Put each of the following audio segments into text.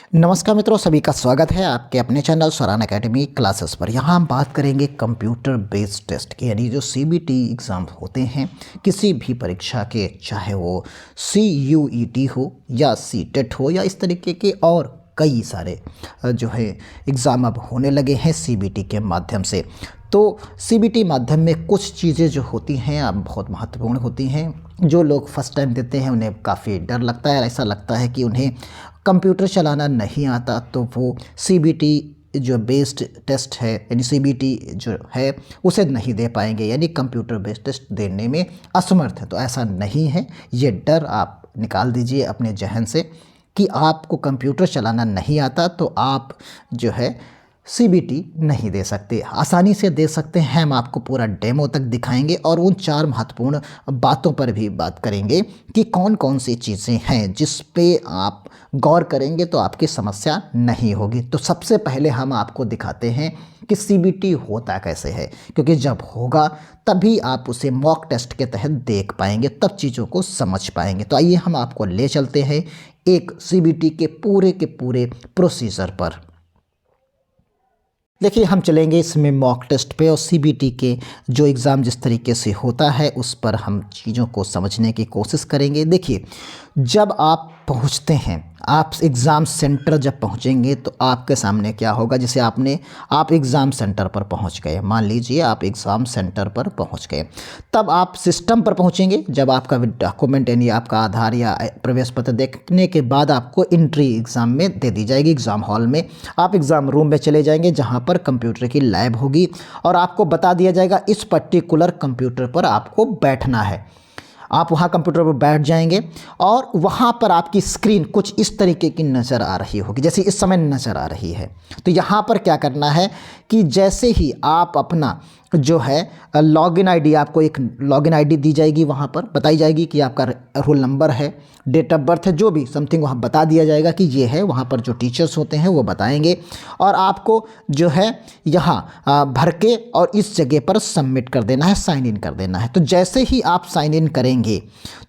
नमस्कार मित्रों, सभी का स्वागत है आपके अपने चैनल स्वरान एकेडमी क्लासेस पर। यहाँ हम बात करेंगे कंप्यूटर बेस्ड टेस्ट की, यानी जो सीबीटी एग्ज़ाम होते हैं किसी भी परीक्षा के, चाहे वो सीयूईटी हो या सीटेट हो या इस तरीके के और कई सारे जो है एग्ज़ाम अब होने लगे हैं सीबीटी के माध्यम से। तो सीबीटी माध्यम में कुछ चीज़ें जो होती हैं अब बहुत महत्वपूर्ण होती हैं। जो लोग फर्स्ट टाइम देते हैं उन्हें काफ़ी डर लगता है, ऐसा लगता है कि उन्हें कंप्यूटर चलाना नहीं आता, तो वो सीबीटी जो बेस्ड टेस्ट है यानी सीबीटी जो है उसे नहीं दे पाएंगे, यानी कंप्यूटर बेस्ड टेस्ट देने में असमर्थ है। तो ऐसा नहीं है, ये डर आप निकाल दीजिए अपने जहन से कि आपको कंप्यूटर चलाना नहीं आता तो आप जो है सीबीटी नहीं दे सकते। आसानी से दे सकते हैं, हम आपको पूरा डेमो तक दिखाएंगे और उन 4 महत्वपूर्ण बातों पर भी बात करेंगे कि कौन कौन सी चीज़ें हैं जिस पे आप गौर करेंगे तो आपकी समस्या नहीं होगी। तो सबसे पहले हम आपको दिखाते हैं कि सीबीटी होता कैसे है, क्योंकि जब होगा तभी आप उसे मॉक टेस्ट के तहत देख पाएंगे, तब चीज़ों को समझ पाएंगे। तो आइए हम आपको ले चलते हैं एक सीबीटी के पूरे प्रोसीजर पर। देखिए, हम चलेंगे इसमें मॉक टेस्ट पे और सीबीटी के जो एग्ज़ाम जिस तरीके से होता है उस पर हम चीज़ों को समझने की कोशिश करेंगे। देखिए, जब आप पहुंचते हैं, आप एग्ज़ाम सेंटर जब पहुंचेंगे तो आपके सामने क्या होगा। जैसे आप एग्ज़ाम सेंटर पर पहुंच गए, मान लीजिए आप एग्ज़ाम सेंटर पर पहुंच गए, तब आप सिस्टम पर पहुंचेंगे। जब आपका डॉक्यूमेंट यानी आपका आधार या प्रवेश पत्र देखने के बाद आपको एंट्री एग्ज़ाम में दे दी जाएगी। एग्ज़ाम हॉल में आप एग्ज़ाम रूम में चले जाएंगे जहाँ पर कंप्यूटर की लैब होगी और आपको बता दिया जाएगा इस पर्टिकुलर कंप्यूटर पर आपको बैठना है। आप वहाँ कंप्यूटर पर बैठ जाएंगे और वहाँ पर आपकी स्क्रीन कुछ इस तरीके की नज़र आ रही होगी जैसे इस समय नज़र आ रही है। तो यहाँ पर क्या करना है कि जैसे ही आप अपना जो है लॉगिन आईडी, आपको एक लॉगिन आईडी दी जाएगी, वहाँ पर बताई जाएगी कि आपका रोल नंबर है, डेट ऑफ बर्थ है, जो भी समथिंग वहाँ बता दिया जाएगा कि ये है। वहाँ पर जो टीचर्स होते हैं वो बताएंगे और आपको जो है यहाँ भर के और इस जगह पर सबमिट कर देना है, साइन इन कर देना है। तो जैसे ही आप साइन इन करेंगे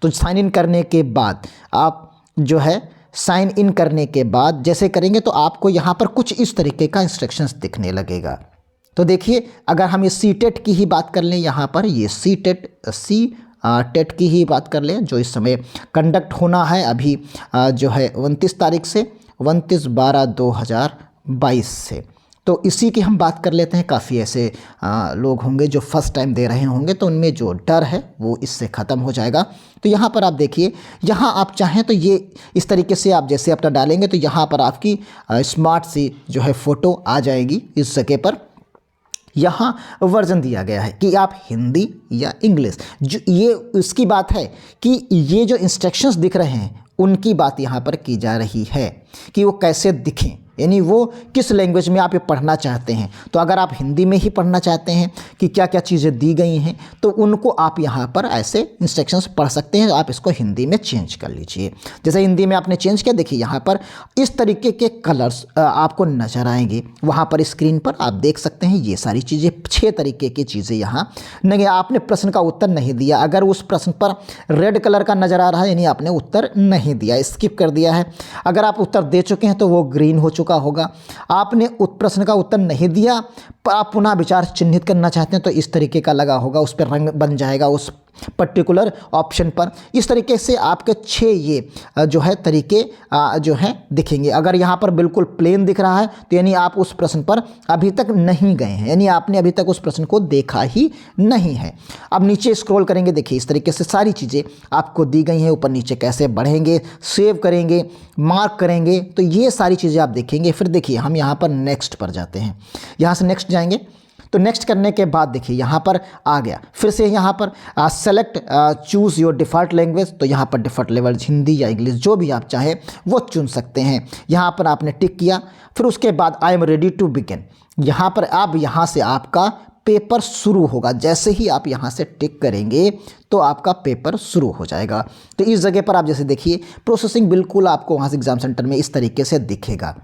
तो साइन इन करने के बाद आप जो है साइन इन करने के बाद जैसे करेंगे तो आपको यहाँ पर कुछ इस तरीके का इंस्ट्रक्शंस दिखने लगेगा। तो देखिए, अगर हम ये सी टेट की ही बात कर लें, यहाँ पर ये सी टेट की ही बात कर लें जो इस समय कंडक्ट होना है अभी जो है 29 तारीख से 29/12/2022 से। तो इसी की हम बात कर लेते हैं। काफ़ी ऐसे लोग होंगे जो फर्स्ट टाइम दे रहे होंगे, तो उनमें जो डर है वो इससे ख़त्म हो जाएगा। तो यहाँ पर आप देखिए, यहाँ आप चाहें तो ये इस तरीके से आप जैसे अपना डालेंगे तो यहाँ पर आपकी स्मार्ट सी जो है फ़ोटो आ जाएगी। इस जगह पर यहाँ वर्जन दिया गया है कि आप हिंदी या इंग्लिश, जो ये उसकी बात है कि ये जो इंस्ट्रक्शंस दिख रहे हैं उनकी बात यहाँ पर की जा रही है कि वो कैसे दिखें, यानी वो किस लैंग्वेज में आप ये पढ़ना चाहते हैं। तो अगर आप हिंदी में ही पढ़ना चाहते हैं कि क्या क्या चीज़ें दी गई हैं तो उनको आप यहाँ पर ऐसे इंस्ट्रक्शंस पढ़ सकते हैं। आप इसको हिंदी में चेंज कर लीजिए। जैसे हिंदी में आपने चेंज किया, देखिए यहाँ पर इस तरीके के कलर्स आपको नज़र आएंगे। वहाँ पर स्क्रीन पर आप देख सकते हैं ये सारी चीज़ें, 6 तरीके की चीज़ें यहाँ नहीं। आपने प्रश्न का उत्तर नहीं दिया, अगर उस प्रश्न पर रेड कलर का नज़र आ रहा है यानी आपने उत्तर नहीं दिया, स्किप कर दिया है। अगर आप उत्तर दे चुके हैं तो वो ग्रीन हो चुका होगा। आपने प्रश्न का उत्तर नहीं दिया, पर आप पुनः विचार चिन्हित करना चाहते हैं तो इस तरीके का लगा होगा, उस पर रंग बन जाएगा उस पर्टिकुलर ऑप्शन पर। इस तरीके से आपके 6 ये जो है तरीके जो हैं दिखेंगे। अगर यहाँ पर बिल्कुल प्लेन दिख रहा है तो यानी आप उस प्रश्न पर अभी तक नहीं गए हैं, यानी आपने अभी तक उस प्रश्न को देखा ही नहीं है। अब नीचे स्क्रॉल करेंगे, देखिए इस तरीके से सारी चीज़ें आपको दी गई हैं। ऊपर नीचे कैसे बढ़ेंगे, सेव करेंगे, मार्क करेंगे, तो ये सारी चीज़ें आप देखेंगे। फिर देखिए हम यहाँ पर नेक्स्ट पर जाते हैं, यहाँ से नेक्स्ट जाएंगे तो नेक्स्ट करने के बाद देखिए यहाँ पर आ गया। फिर से यहाँ पर select choose your default language, तो यहाँ पर डिफ़ॉल्ट लेवल हिंदी या इंग्लिश जो भी आप चाहें वो चुन सकते हैं। यहाँ पर आपने टिक किया, फिर उसके बाद I am ready to begin, यहाँ पर आप यहाँ से आपका पेपर शुरू होगा। जैसे ही आप यहाँ से टिक करेंगे तो आपका पेपर शुरू हो जाएगा। तो इस जगह पर आप जैसे देखिए प्रोसेसिंग बिल्कुल आपको वहाँ से एग्ज़ाम सेंटर में इस तरीके से दिखेगा।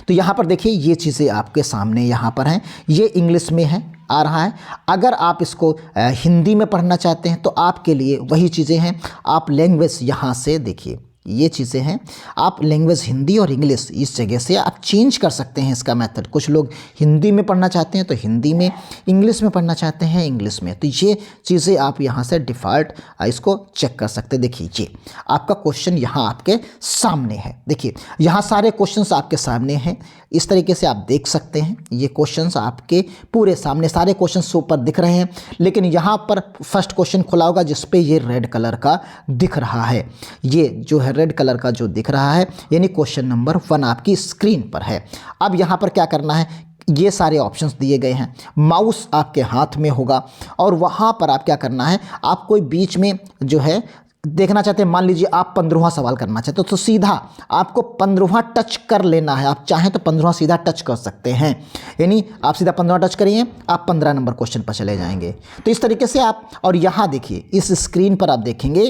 तो यहाँ पर देखिए ये चीज़ें आपके सामने यहाँ पर हैं, ये इंग्लिश में है आ रहा है। अगर आप इसको हिंदी में पढ़ना चाहते हैं तो आपके लिए वही चीज़ें हैं। आप लैंग्वेज यहाँ से देखिए ये चीज़ें हैं। आप लैंग्वेज हिंदी और इंग्लिश इस जगह से आप चेंज कर सकते हैं इसका मेथड। कुछ लोग हिंदी में पढ़ना चाहते हैं तो हिंदी में, इंग्लिश में पढ़ना चाहते हैं इंग्लिश में, तो ये चीज़ें आप यहाँ से डिफ़ॉल्ट इसको चेक कर सकते हैं। देखिए ये आपका क्वेश्चन यहाँ आपके सामने है। देखिए यहाँ सारे क्वेश्चंस आपके सामने हैं, इस तरीके से आप देख सकते हैं। ये क्वेश्चंस आपके पूरे सामने, सारे क्वेश्चंस ऊपर दिख रहे हैं, लेकिन यहाँ पर फर्स्ट क्वेश्चन खुला होगा जिस पे ये रेड कलर का दिख रहा है। ये जो है रेड कलर का जो दिख रहा है यानी क्वेश्चन नंबर 1 आपकी स्क्रीन पर है। अब यहाँ पर क्या करना है, ये सारे ऑप्शंस दिए गए हैं, माउस आपके हाथ में होगा और वहाँ पर आप क्या करना है, आप कोई बीच में जो है देखना चाहते हैं, मान लीजिए आप 15वां सवाल करना चाहते हो तो सीधा आपको 15वां टच कर लेना है। आप चाहें तो 15वां सीधा टच कर सकते हैं, यानी आप सीधा 15वां टच करिए, आप 15 नंबर क्वेश्चन पर चले जाएंगे। तो इस तरीके से आप, और यहाँ देखिए इस स्क्रीन पर आप देखेंगे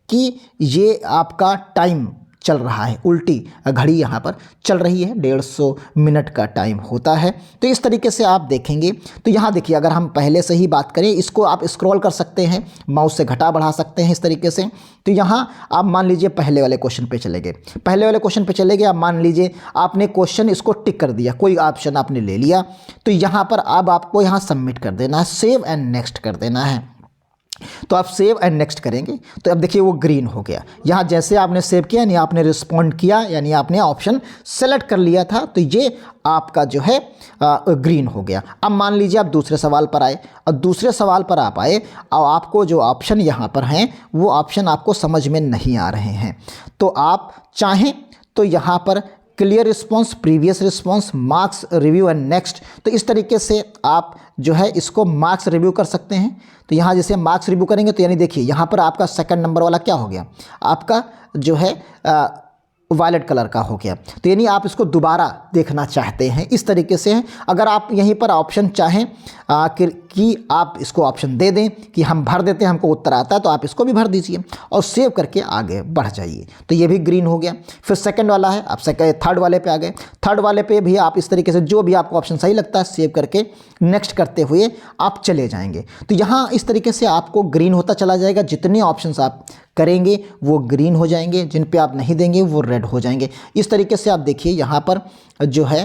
कि ये आपका टाइम चल रहा है, उल्टी घड़ी यहाँ पर चल रही है, 150 मिनट का टाइम होता है। तो इस तरीके से आप देखेंगे। तो यहाँ देखिए अगर हम पहले से ही बात करें, इसको आप स्क्रॉल कर सकते हैं, माउस से घटा बढ़ा सकते हैं इस तरीके से। तो यहाँ आप मान लीजिए पहले वाले क्वेश्चन पे चले गए, पहले वाले क्वेश्चन पे चले गए। आप मान लीजिए आपने क्वेश्चन इसको टिक कर दिया, कोई ऑप्शन आपने ले लिया, तो यहाँ पर अब आपको यहाँ सबमिट कर देना है, सेव एंड नेक्स्ट कर देना है। तो आप सेव एंड नेक्स्ट करेंगे तो अब देखिए वो ग्रीन हो गया। यहाँ जैसे आपने सेव किया यानी आपने रिस्पॉन्ड किया, यानी आपने ऑप्शन सेलेक्ट कर लिया था, तो ये आपका जो है ग्रीन हो गया। अब मान लीजिए आप दूसरे सवाल पर आए और दूसरे सवाल पर आप आए और आपको जो ऑप्शन यहाँ पर हैं वो ऑप्शन आपको समझ में नहीं आ रहे हैं, तो आप चाहें तो यहाँ पर clear response, previous response, marks review and next, तो इस तरीके से आप जो है इसको मार्क्स रिव्यू कर सकते हैं। तो यहाँ जैसे मार्क्स रिव्यू करेंगे तो यानी देखिए यहाँ पर आपका सेकंड नंबर वाला क्या हो गया, आपका जो है वायलेट कलर का हो गया। तो यानी आप इसको दोबारा देखना चाहते हैं, इस तरीके से है। अगर आप यहीं पर ऑप्शन चाहें कि आप इसको ऑप्शन दे दें कि हम भर देते हैं, हमको उत्तर आता है, तो आप इसको भी भर दीजिए और सेव करके आगे बढ़ जाइए। तो ये भी ग्रीन हो गया। फिर सेकंड वाला है, आप थर्ड वाले पे आ गए। थर्ड वाले पे भी आप इस तरीके से जो भी आपको ऑप्शन सही लगता है सेव करके नेक्स्ट करते हुए आप चले जाएंगे। तो यहाँ इस तरीके से आपको ग्रीन होता चला जाएगा, जितने ऑप्शंस आप करेंगे वो ग्रीन हो जाएंगे, जिन पे आप नहीं देंगे वो रेड हो जाएंगे। इस तरीके से आप देखिए यहाँ पर जो है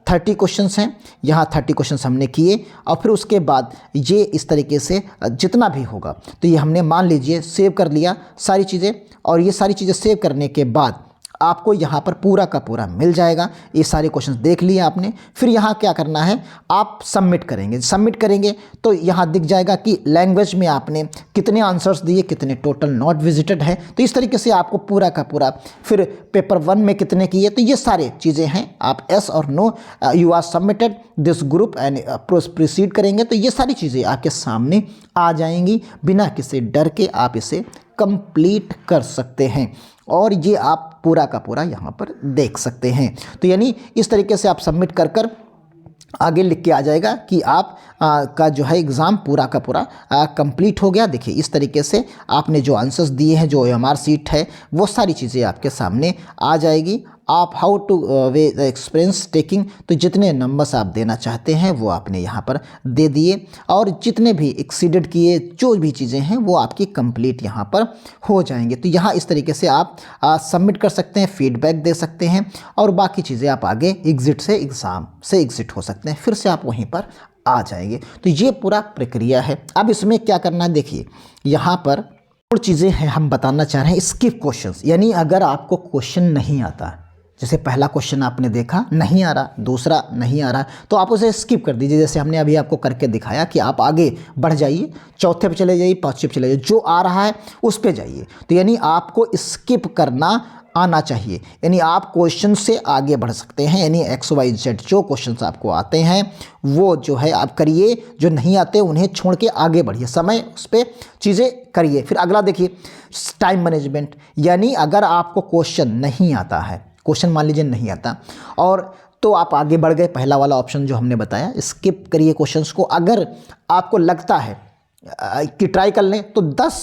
30 क्वेश्चंस हैं, यहाँ 30 क्वेश्चंस हमने किए और फिर उसके बाद ये इस तरीके से जितना भी होगा तो ये हमने मान लीजिए सेव कर लिया सारी चीज़ें, और ये सारी चीज़ें सेव करने के बाद आपको यहाँ पर पूरा का पूरा मिल जाएगा। ये सारे क्वेश्चंस देख लिए आपने। फिर यहाँ क्या करना है, आप सबमिट करेंगे। सबमिट करेंगे तो यहाँ दिख जाएगा कि लैंग्वेज में आपने कितने आंसर्स दिए, कितने टोटल नॉट विजिटेड है। तो इस तरीके से आपको पूरा का पूरा, फिर पेपर 1 में कितने किए, तो ये सारे चीज़ें हैं। आप येस और no, you are submitted this group and proceed करेंगे तो ये सारी चीज़ें आपके सामने आ जाएंगी। बिना किसी डर के आप इसे कंप्लीट कर सकते हैं और ये आप पूरा का पूरा यहाँ पर देख सकते हैं। तो यानी इस तरीके से आप सबमिट कर कर आगे लिख के आ जाएगा कि आप का जो है एग्ज़ाम पूरा का पूरा कंप्लीट हो गया। देखिए इस तरीके से आपने जो आंसर्स दिए हैं, जो OMR सीट है, वो सारी चीज़ें आपके सामने आ जाएगी। आप how two way experience taking, तो जितने नंबर्स आप देना चाहते हैं वो आपने यहाँ पर दे दिए और जितने भी एक्सीडेड किए जो भी चीज़ें हैं वो आपकी कंप्लीट यहाँ पर हो जाएंगे। तो यहाँ इस तरीके से आप सबमिट कर सकते हैं, फीडबैक दे सकते हैं और बाकी चीज़ें आप आगे एग्ज़िट से एग्ज़ाम से एग्ज़िट हो सकते हैं, फिर से आप वहीं पर आ जाएंगे। तो ये पूरा प्रक्रिया है। अब इसमें क्या करना है, देखिए यहाँ पर और चीज़ें हैं हम बताना चाह रहे हैं। स्किप क्वेश्चंस, यानी अगर आपको क्वेश्चन नहीं आता, जैसे पहला क्वेश्चन आपने देखा नहीं आ रहा, दूसरा नहीं आ रहा, तो आप उसे स्किप कर दीजिए। जैसे हमने अभी आपको करके दिखाया कि आप आगे बढ़ जाइए, चौथे पे चले जाइए, पाँचवें पे चले जाइए, जो आ रहा है उस पे जाइए। तो यानी आपको स्किप करना आना चाहिए, यानी आप क्वेश्चन से आगे बढ़ सकते हैं। यानी XYZ जो क्वेश्चंस आपको आते हैं वो जो है आप करिए, जो नहीं आते उन्हें छोड़ के आगे बढ़िए, समय उस पर चीज़ें करिए। फिर अगला देखिए टाइम मैनेजमेंट, यानी अगर आपको क्वेश्चन नहीं आता है, क्वेश्चन मान लीजिए नहीं आता और तो आप आगे बढ़ गए, पहला वाला ऑप्शन जो हमने बताया, स्किप करिए क्वेश्चंस को। अगर आपको लगता है कि ट्राई कर लें तो 10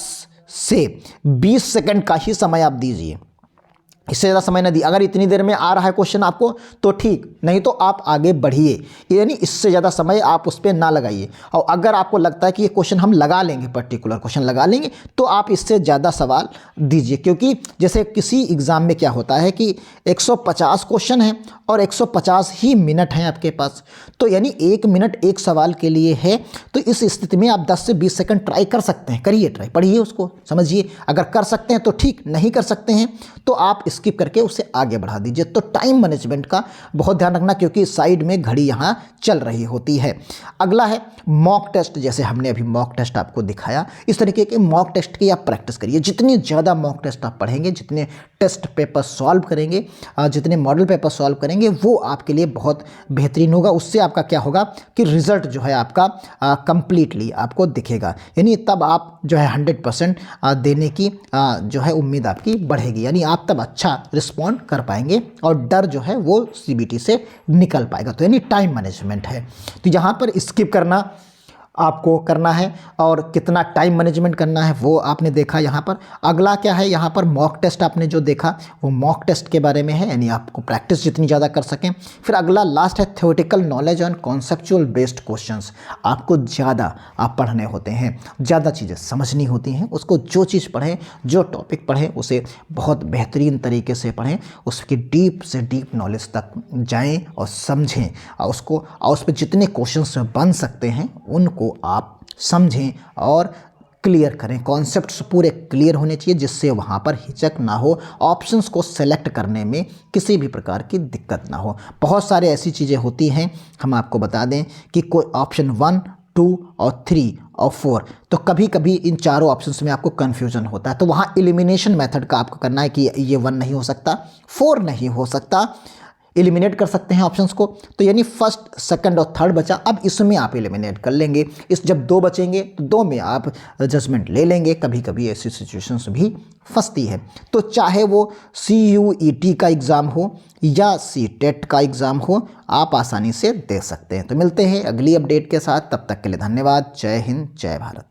से 20 सेकंड का ही समय आप दीजिए, इससे ज़्यादा समय ना दिए। अगर इतनी देर में आ रहा है क्वेश्चन आपको तो ठीक, नहीं तो आप आगे बढ़िए, यानी इससे ज़्यादा समय आप उस पर ना लगाइए। और अगर आपको लगता है कि ये क्वेश्चन हम लगा लेंगे, पर्टिकुलर क्वेश्चन लगा लेंगे, तो आप इससे ज़्यादा सवाल दीजिए। क्योंकि जैसे किसी एग्ज़ाम में क्या होता है कि 150 क्वेश्चन हैं और 150 ही मिनट हैं आपके पास, तो यानी 1 मिनट एक सवाल के लिए है। तो इस स्थिति में आप 10 से 20 सेकंड ट्राई कर सकते हैं, करिए ट्राई, पढ़िए उसको, समझिए। अगर कर सकते हैं तो ठीक, नहीं कर सकते हैं तो आप स्किप करके उसे आगे बढ़ा दीजिए। तो टाइम मैनेजमेंट का बहुत ध्यान रखना, क्योंकि साइड में घड़ी यहाँ चल रही होती है। अगला है मॉक टेस्ट। जैसे हमने अभी मॉक टेस्ट आपको दिखाया, इस तरीके के मॉक टेस्ट की आप प्रैक्टिस करिए। जितनी ज़्यादा मॉक टेस्ट आप पढ़ेंगे, जितने टेस्ट पेपर सॉल्व करेंगे, जितने मॉडल पेपर सॉल्व करेंगे, वो आपके लिए बहुत बेहतरीन होगा। उससे आपका क्या होगा कि रिजल्ट जो है आपका कंप्लीटली आपको दिखेगा, यानी तब आप जो है 100% देने की जो है उम्मीद आपकी बढ़ेगी, यानी आप तब अच्छा रिस्पॉन्ड कर पाएंगे और डर जो है वो सीबीटी से निकल पाएगा। तो यानी टाइम मैनेजमेंट है, तो यहाँ पर स्किप करना आपको करना है, और कितना टाइम मैनेजमेंट करना है वो आपने देखा यहाँ पर। अगला क्या है, यहाँ पर मॉक टेस्ट आपने जो देखा वो मॉक टेस्ट के बारे में है, यानी आपको प्रैक्टिस जितनी ज़्यादा कर सकें। फिर अगला लास्ट है theoretical knowledge on conceptual based questions. आपको ज़्यादा आप पढ़ने होते हैं, ज़्यादा चीज़ें समझनी होती हैं, उसको जो चीज़ पढ़ें, जो टॉपिक पढ़ें, उसे बहुत बेहतरीन तरीके से पढ़ें, उसकी डीप से डीप नॉलेज तक जाएँ और समझें, और उसको, और उस पर जितने क्वेश्चंस बन सकते हैं उनको आप समझें और क्लियर करें। कॉन्सेप्ट्स पूरे क्लियर होने चाहिए, जिससे वहाँ पर हिचक ना हो, ऑप्शंस को सेलेक्ट करने में किसी भी प्रकार की दिक्कत ना हो। बहुत सारे ऐसी चीज़ें होती हैं, हम आपको बता दें कि कोई ऑप्शन 1, 2 और 3 और 4, तो कभी कभी इन चारों ऑप्शंस में आपको कन्फ्यूजन होता है, तो वहाँ एलिमिनेशन मेथड का आपको करना है कि ये 1 नहीं हो सकता, 4 नहीं हो सकता, एलिमिनेट कर सकते हैं ऑप्शंस को। तो यानी फर्स्ट, सेकंड और थर्ड बचा, अब इसमें आप एलिमिनेट कर लेंगे। इस जब 2 बचेंगे तो 2 में आप जजमेंट ले लेंगे। कभी कभी ऐसी सिचुएशंस भी फंसती है। तो चाहे वो CUET का एग्ज़ाम हो या CTET का एग्ज़ाम हो, आप आसानी से दे सकते हैं। तो मिलते हैं अगली अपडेट के साथ, तब तक के लिए धन्यवाद। जय हिंद, जय भारत।